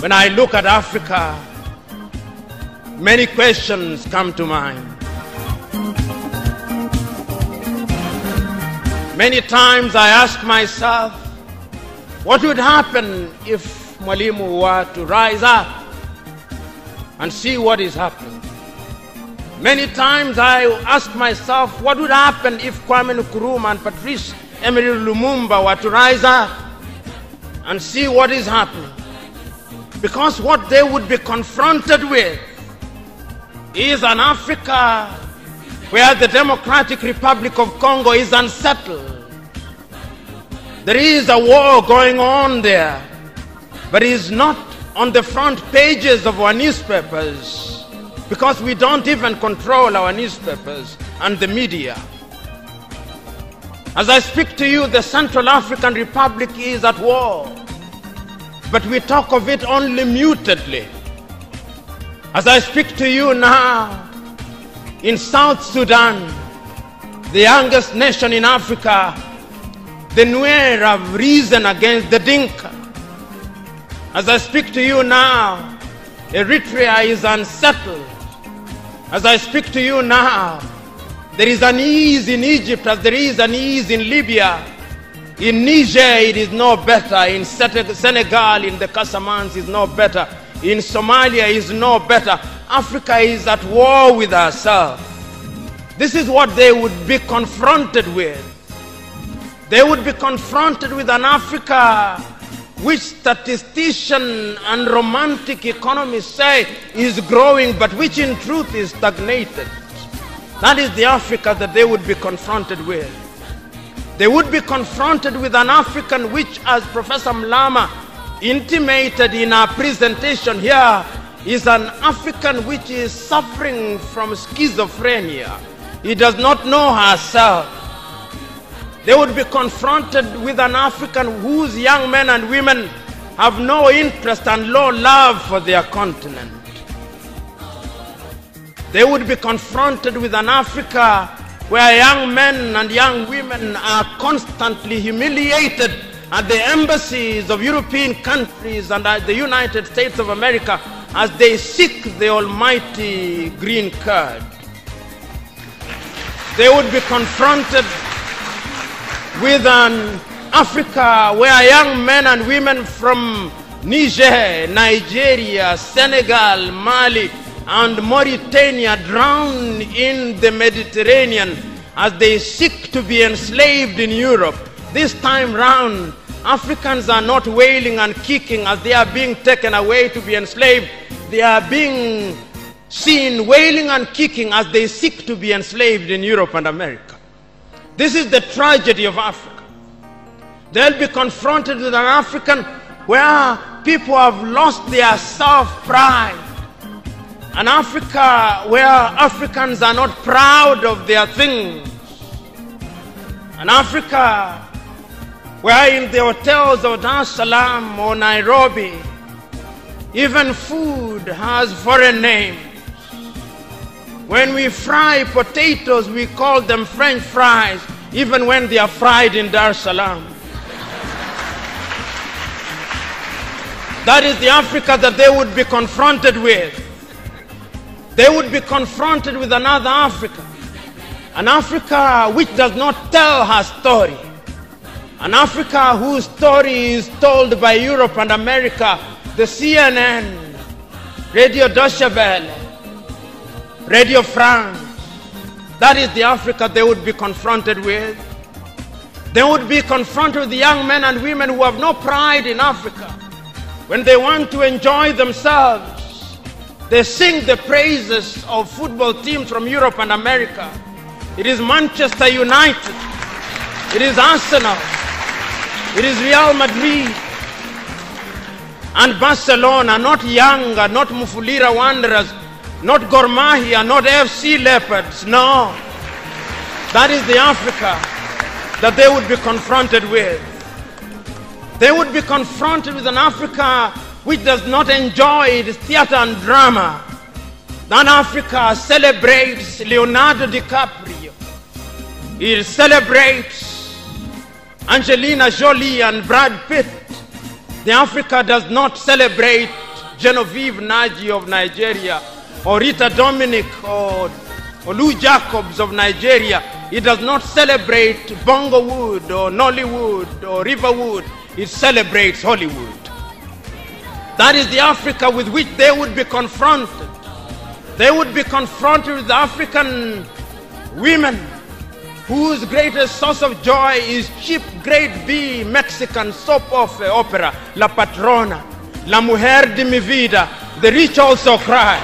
When I look at Africa, many questions come to mind. Many times I ask myself, what would happen if Mwalimu were to rise up and see what is happening? Many times I ask myself, what would happen if Kwame Nkrumah and Patrice Emery Lumumba were to rise up and see what is happening? Because what they would be confronted with is an Africa where the Democratic Republic of Congo is unsettled. There is a war going on there, but it is not on the front pages of our newspapers because we don't even control our newspapers and the media. As I speak to you, the Central African Republic is at war, but we talk of it only mutedly. As I speak to you now, in South Sudan, the youngest nation in Africa, the Nuer have risen against the Dinka. As I speak to you now, Eritrea is unsettled. As I speak to you now, there is an ease in Egypt as there is an ease in Libya. In Niger, it is no better. In Senegal, in the Casamance, is no better. In Somalia, is no better. Africa is at war with herself. This is what they would be confronted with. They would be confronted with an Africa which statisticians and romantic economists say is growing, but which in truth is stagnated. That is the Africa that they would be confronted with. They would be confronted with an African which, as Professor Mlama intimated in our presentation here, is an African which is suffering from schizophrenia. He does not know herself. They would be confronted with an African whose young men and women have no interest and low love for their continent. They would be confronted with an Africa where young men and young women are constantly humiliated at the embassies of European countries and at the United States of America as they seek the almighty green card. They would be confronted with an Africa where young men and women from Niger, Nigeria, Senegal, Mali, and Mauritania drown in the Mediterranean as they seek to be enslaved in Europe. This time round, Africans are not wailing and kicking as they are being taken away to be enslaved. They are being seen wailing and kicking as they seek to be enslaved in Europe and America. This is the tragedy of Africa. They'll be confronted with an African where people have lost their self-pride. An Africa where Africans are not proud of their things. An Africa where in the hotels of Dar es Salaam or Nairobi, even food has foreign names. When we fry potatoes, we call them French fries, even when they are fried in Dar es Salaam. That is the Africa that they would be confronted with. They would be confronted with another Africa. An Africa which does not tell her story. An Africa whose story is told by Europe and America, the CNN, Radio Deutsche Welle, Radio France. That is the Africa they would be confronted with. They would be confronted with the young men and women who have no pride in Africa. When they want to enjoy themselves, they sing the praises of football teams from Europe and America. It is Manchester United. It is Arsenal. It is Real Madrid and Barcelona, not Yanga, not Mufulira Wanderers, not Gor Mahia, not FC Leopards. No. That is the Africa that they would be confronted with. They would be confronted with an Africa which does not enjoy its theater and drama. That Africa celebrates Leonardo DiCaprio. It celebrates Angelina Jolie and Brad Pitt. The Africa does not celebrate Genevieve Naji of Nigeria, or Rita Dominic, or Lou Jacobs of Nigeria. It does not celebrate Bongowood or Nollywood or Riverwood. It celebrates Hollywood. That is the Africa with which they would be confronted. They would be confronted with African women whose greatest source of joy is cheap grade B Mexican soap opera, La Patrona, La Mujer de mi Vida, The Rich Also Cry.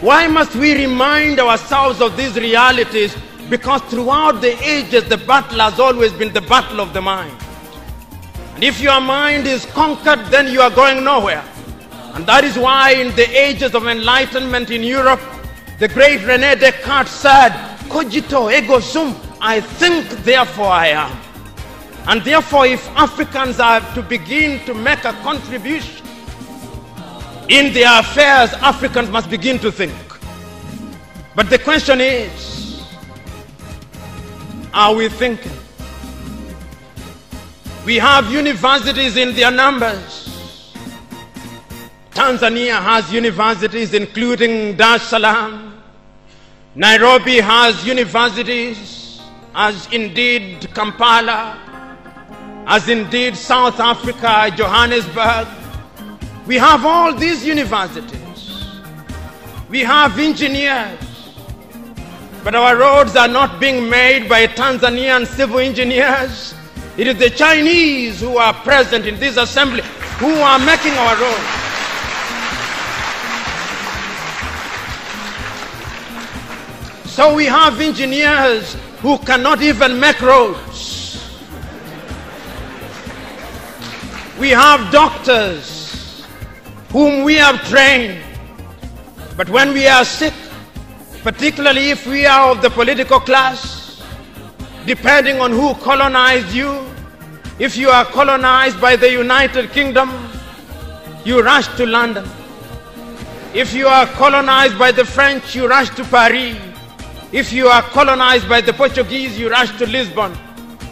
Why must we remind ourselves of these realities? Because throughout the ages, the battle has always been the battle of the mind. And if your mind is conquered, then you are going nowhere. And that is why in the ages of enlightenment in Europe, the great René Descartes said, cogito ergo sum, I think, therefore I am. And therefore, if Africans are to begin to make a contribution in their affairs, Africans must begin to think. But the question is, are we thinking? We have universities in their numbers. Tanzania has universities including Dar es Salaam. Nairobi has universities, as indeed Kampala, as indeed South Africa, Johannesburg. We have all these universities. We have engineers. But our roads are not being made by Tanzanian civil engineers. It is the Chinese who are present in this assembly who are making our roads. So we have engineers who cannot even make roads. We have doctors whom we have trained. But when we are sick, particularly if we are of the political class, depending on who colonized you, if you are colonized by the United Kingdom, you rush to London. If you are colonized by the French, you rush to Paris. If you are colonized by the Portuguese, you rush to Lisbon.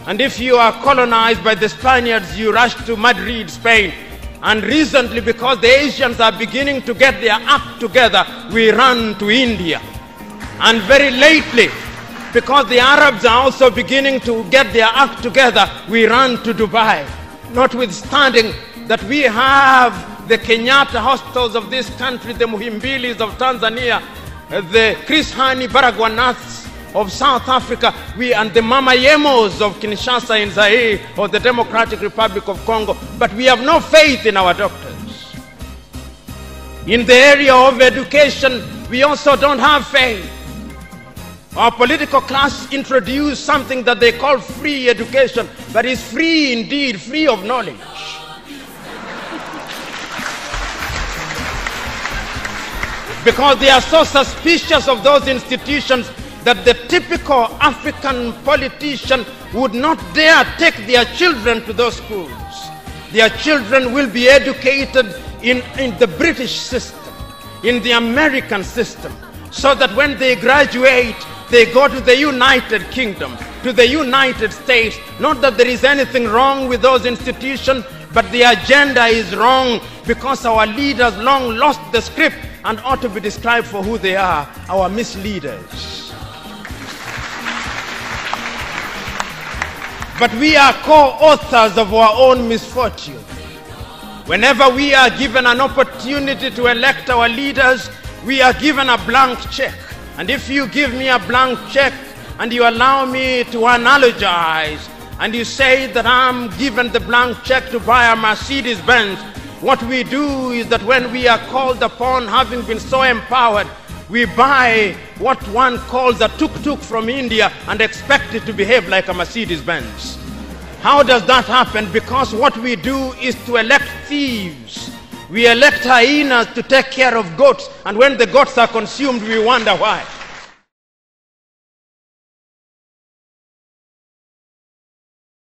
And if you are colonized by the Spaniards, you rush to Madrid, Spain. And recently, because the Asians are beginning to get their act together, we run to India. And very lately, because the Arabs are also beginning to get their act together, we run to Dubai. Notwithstanding that we have the Kenyatta hostels of this country, the Muhimbilis of Tanzania, the Chris Hani Baragwanaths of South Africa, and the Mama Yemos of Kinshasa in Zaire or the Democratic Republic of Congo, but we have no faith in our doctors. In the area of education, we also don't have faith. Our political class introduced something that they call free education, but it's free indeed, free of knowledge. Because they are so suspicious of those institutions that the typical African politician would not dare take their children to those schools. Their children will be educated in the British system, in the American system, so that when they graduate, they go to the United Kingdom, to the United States. Not that there is anything wrong with those institutions, but the agenda is wrong because our leaders long lost the script and ought to be described for who they are, our misleaders. But we are co-authors of our own misfortune. Whenever we are given an opportunity to elect our leaders, we are given a blank check. And if you give me a blank check and you allow me to analogize, and you say that I'm given the blank check to buy a Mercedes Benz, what we do is that when we are called upon, having been so empowered, we buy what one calls a tuk-tuk from India and expect it to behave like a Mercedes Benz. How does that happen? Because what we do is to elect thieves. We elect hyenas to take care of goats, and when the goats are consumed, we wonder why.